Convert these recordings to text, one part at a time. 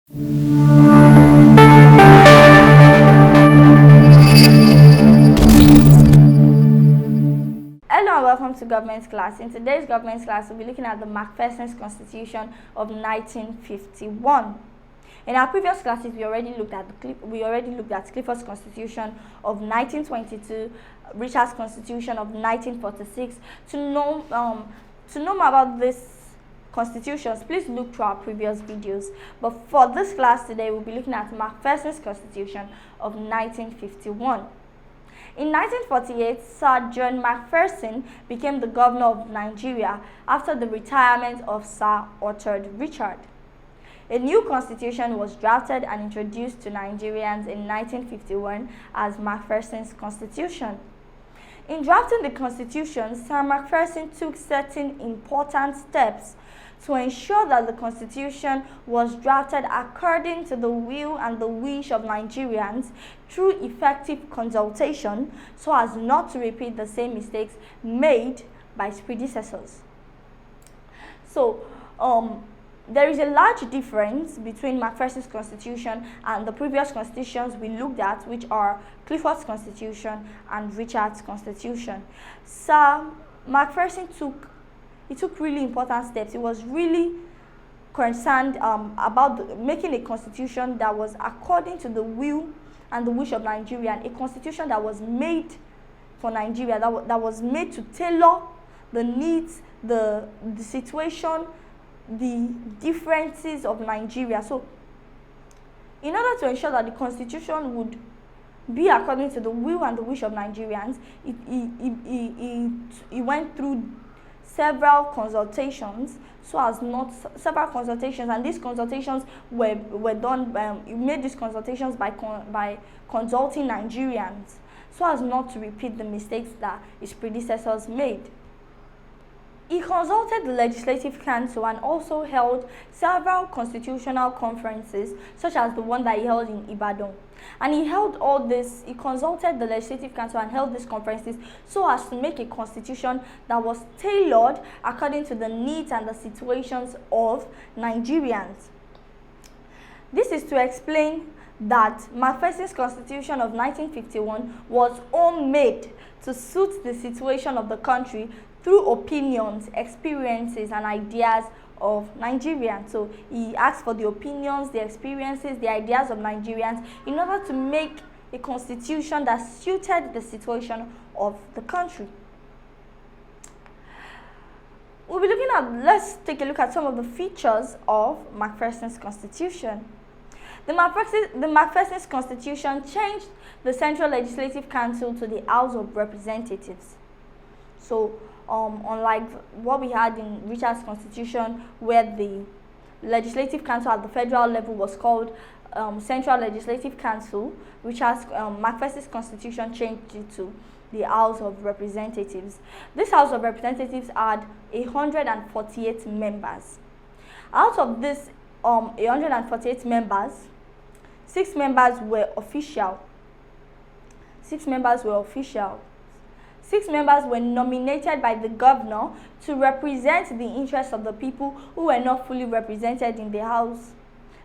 Hello and welcome to government class. In today's government class, we'll be looking at the Macpherson Constitution of 1951. In our previous classes, we already looked at Clifford's Constitution of 1922, Richard's Constitution of 1946. To know more about these constitutions, please look through our previous videos. But for this class today, we'll be looking at Macpherson's Constitution of 1951. In 1948, Sir John Macpherson became the governor of Nigeria after the retirement of Sir Orchard Richard. A new constitution was drafted and introduced to Nigerians in 1951 as Macpherson's Constitution. In drafting the constitution, Sir Macpherson took certain important steps to ensure that the constitution was drafted according to the will and the wish of Nigerians through effective consultation, so as not to repeat the same mistakes made by its predecessors. So, there is a large difference between Macpherson's Constitution and the previous constitutions we looked at, which are Clifford's Constitution and Richard's Constitution. Sir Macpherson took really important steps. He was really concerned about making a constitution that was according to the will and the wish of Nigeria, and a constitution that was made for Nigeria, that was made to tailor the needs, the situation, the differences of Nigeria. So, in order to ensure that the constitution would be according to the will and the wish of Nigerians, he went through several consultations, and these consultations were done. He made these consultations by consulting Nigerians, so as not to repeat the mistakes that his predecessors made. He consulted the Legislative Council and also held several constitutional conferences, such as the one that he held in Ibadan. And he consulted the Legislative Council and held these conferences so as to make a constitution that was tailored according to the needs and the situations of Nigerians. This is to explain that Macpherson's Constitution of 1951 was homemade to suit the situation of the country through opinions, experiences, and ideas of Nigerians. So he asked for the opinions, the experiences, the ideas of Nigerians in order to make a constitution that suited the situation of the country. Let's take a look at some of the features of Macpherson's Constitution. The Macpherson's Constitution changed the Central Legislative Council to the House of Representatives. So, unlike what we had in Richard's Constitution, where the Legislative Council at the federal level was called Central Legislative Council, Macpherson's Constitution changed it to the House of Representatives. This House of Representatives had 148 members. Out of this 148 members, 6 members were official. 6 members were nominated by the governor to represent the interests of the people who were not fully represented in the House,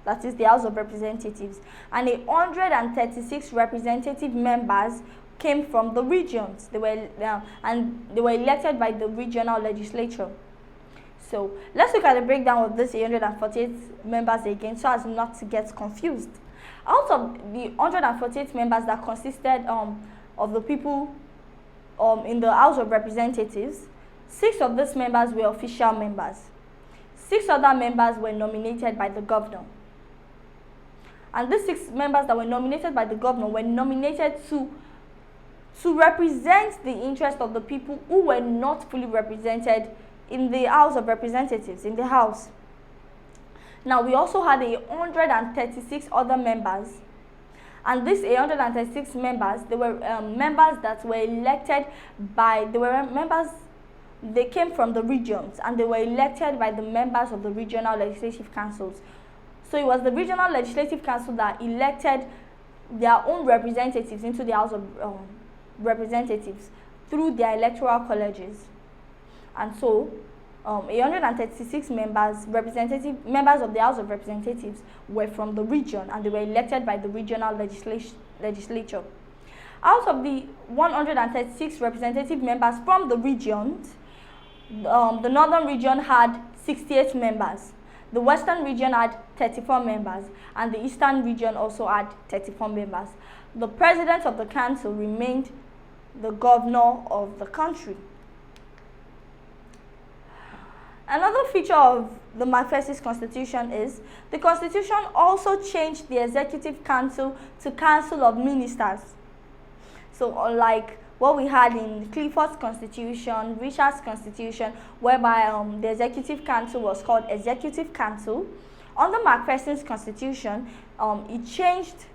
that is the House of Representatives. And 136 representative members came from the regions. They were elected by the regional legislature. So let's look at the breakdown of these 148 members again, so as not to get confused. Out of the 148 members that consisted of the people in the House of Representatives, 6 of these members were official members. 6 other members were nominated by the governor. And these 6 members that were nominated by the governor were nominated to represent the interest of the people who were not fully represented in the House of Representatives, in the House. Now, we also had 136 other members. And these 136 members, they were members that were elected they came from the regions, and they were elected by the members of the regional legislative councils. So it was the regional legislative council that elected their own representatives into the House of Representatives through their electoral colleges. And so 136 members of the House of Representatives were from the region, and they were elected by the regional legislature. Out of the 136 representative members from the regions, the northern region had 68 members, the western region had 34 members, and the eastern region also had 34 members. The president of the council remained the governor of the country. Another feature of the Macpherson Constitution is the Constitution also changed the Executive Council to Council of Ministers. So unlike what we had in Clifford's Constitution, Richard's Constitution, whereby the Executive Council was called Executive Council, under Macpherson's Constitution, it changed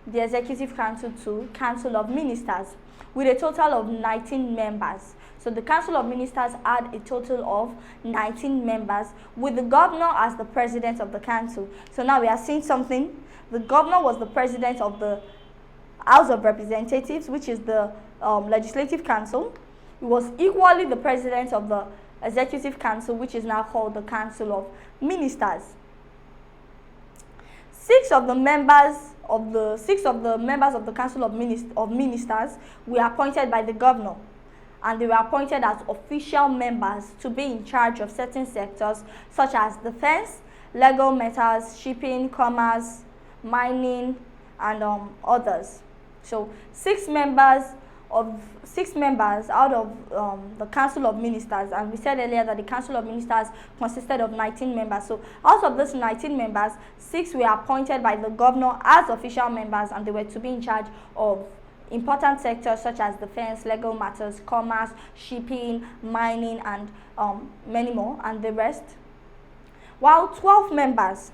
the Executive Council to Council of Ministers with a total of 19 members. So the Council of Ministers had a total of 19 members with the governor as the president of the council. So now we are seeing something. The governor was the president of the House of Representatives, which is the Legislative Council. He was equally the president of the Executive Council, which is now called the Council of Ministers. Six of the members of the Council of Ministers were appointed by the governor, and they were appointed as official members to be in charge of certain sectors such as defense, legal matters, shipping, commerce, mining, and others. So six members out of the Council of Ministers, and we said earlier that the Council of Ministers consisted of 19 members. So out of those 19 members, 6 were appointed by the governor as official members, and they were to be in charge of important sectors such as defense, legal matters, commerce, shipping, mining, and many more, and the rest. While 12 members,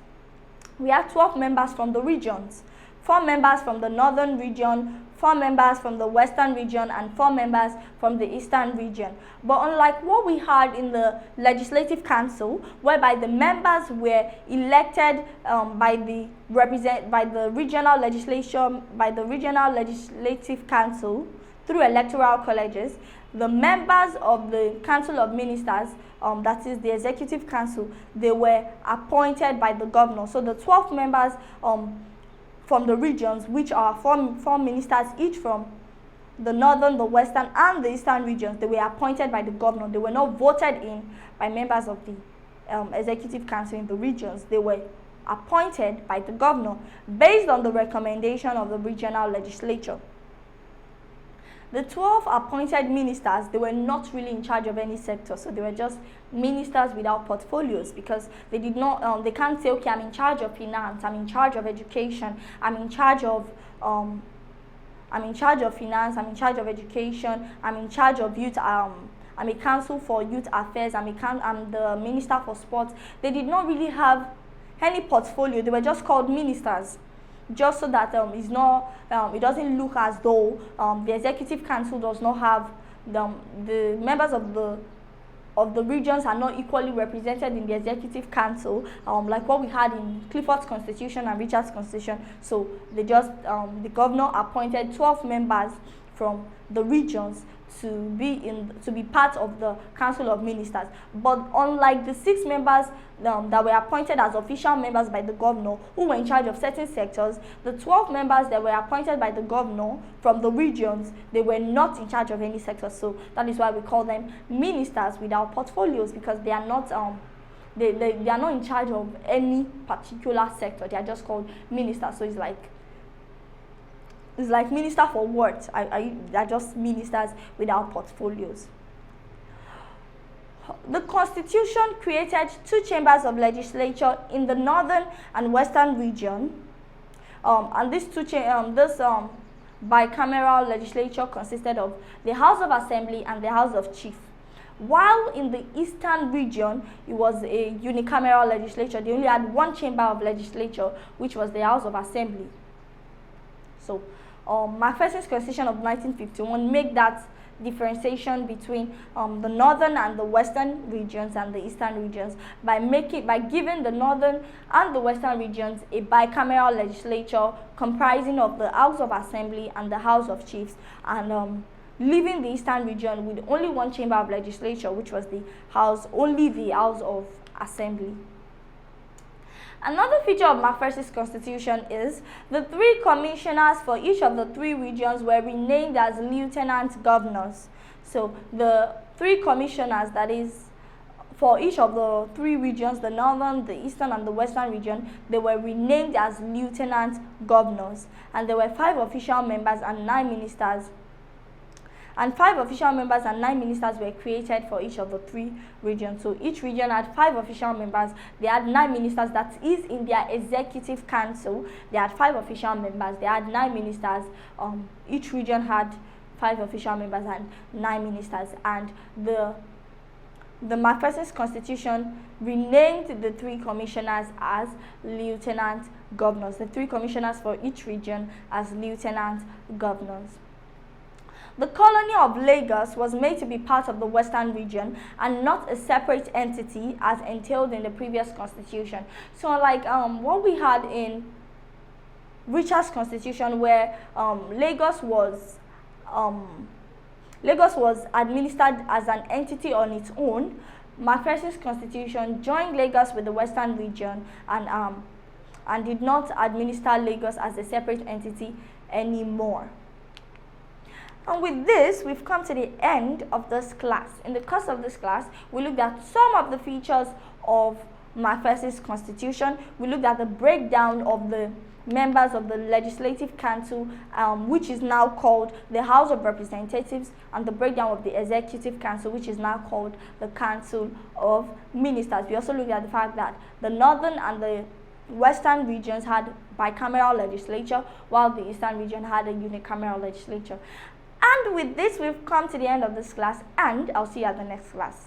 we have 12 members from the regions, 4 members from the northern region, 4 members from the western region, and 4 members from the eastern region. But unlike what we had in the Legislative Council, whereby the members were elected by the regional legislative council through electoral colleges, the members of the Council of Ministers, that is the Executive Council, they were appointed by the governor. So the 12 members from the regions, which are four ministers each from the northern, the western, and the eastern regions, they were appointed by the governor. They were not voted in by members of the Executive Council in the regions. They were appointed by the governor based on the recommendation of the regional legislature. The 12 appointed ministers, they were not really in charge of any sector, so they were just ministers without portfolios, because they did not, they can't say, okay, I'm in charge of finance, I'm in charge of education, I'm in charge of finance, I'm in charge of education, I'm in charge of youth, I'm a council for youth affairs, I'm the minister for sports. They did not really have any portfolio. They were just called ministers, just so that it doesn't look as though the Executive Council does not have the members of the regions are not equally represented in the Executive Council, like what we had in Clifford's Constitution and Richard's Constitution. So they just the governor appointed 12 members from the regions to be part of the Council of Ministers. But unlike the 6 members that were appointed as official members by the governor, who were in charge of certain sectors, the 12 members that were appointed by the governor from the regions, they were not in charge of any sector. So that is why we call them ministers without portfolios, because they are not they are not in charge of any particular sector. They are just called ministers. So it's like minister for what? They're just ministers without portfolios. The Constitution created 2 chambers of legislature in the northern and western region, and these bicameral legislature consisted of the House of Assembly and the House of Chief. While in the eastern region, it was a unicameral legislature. They only had 1 chamber of legislature, which was the House of Assembly. So Macpherson's Constitution of 1951 made that differentiation between the northern and the western regions and the eastern regions by giving the northern and the western regions a bicameral legislature comprising of the House of Assembly and the House of Chiefs, and leaving the Eastern region with only one chamber of legislature, which was the House of Assembly. Another feature of Macpherson's Constitution is the 3 commissioners for each of the 3 regions were renamed as lieutenant governors. So the 3 commissioners, that is, for each of the 3 regions, the northern, the eastern, and the western region, they were renamed as lieutenant governors. And there were 5 official members and 9 ministers. And 5 official members and 9 ministers were created for each of the 3 regions. So each region had 5 official members. They had 9 ministers. That is, in their executive council, they had 5 official members. They had 9 ministers. Each region had 5 official members and 9 ministers. And the Macpherson's Constitution renamed the 3 commissioners as lieutenant governors. The 3 commissioners for each region as lieutenant governors. The colony of Lagos was made to be part of the Western region and not a separate entity as entailed in the previous constitution. So like what we had in Richard's constitution, where Lagos was administered as an entity on its own, Macpherson's Constitution joined Lagos with the Western region and did not administer Lagos as a separate entity anymore. And with this, we've come to the end of this class. In the course of this class, we looked at some of the features of Macpherson's Constitution. We looked at the breakdown of the members of the Legislative Council, which is now called the House of Representatives, and the breakdown of the Executive Council, which is now called the Council of Ministers. We also looked at the fact that the Northern and the Western regions had bicameral legislature, while the Eastern region had a unicameral legislature. And with this, we've come to the end of this class, and I'll see you at the next class.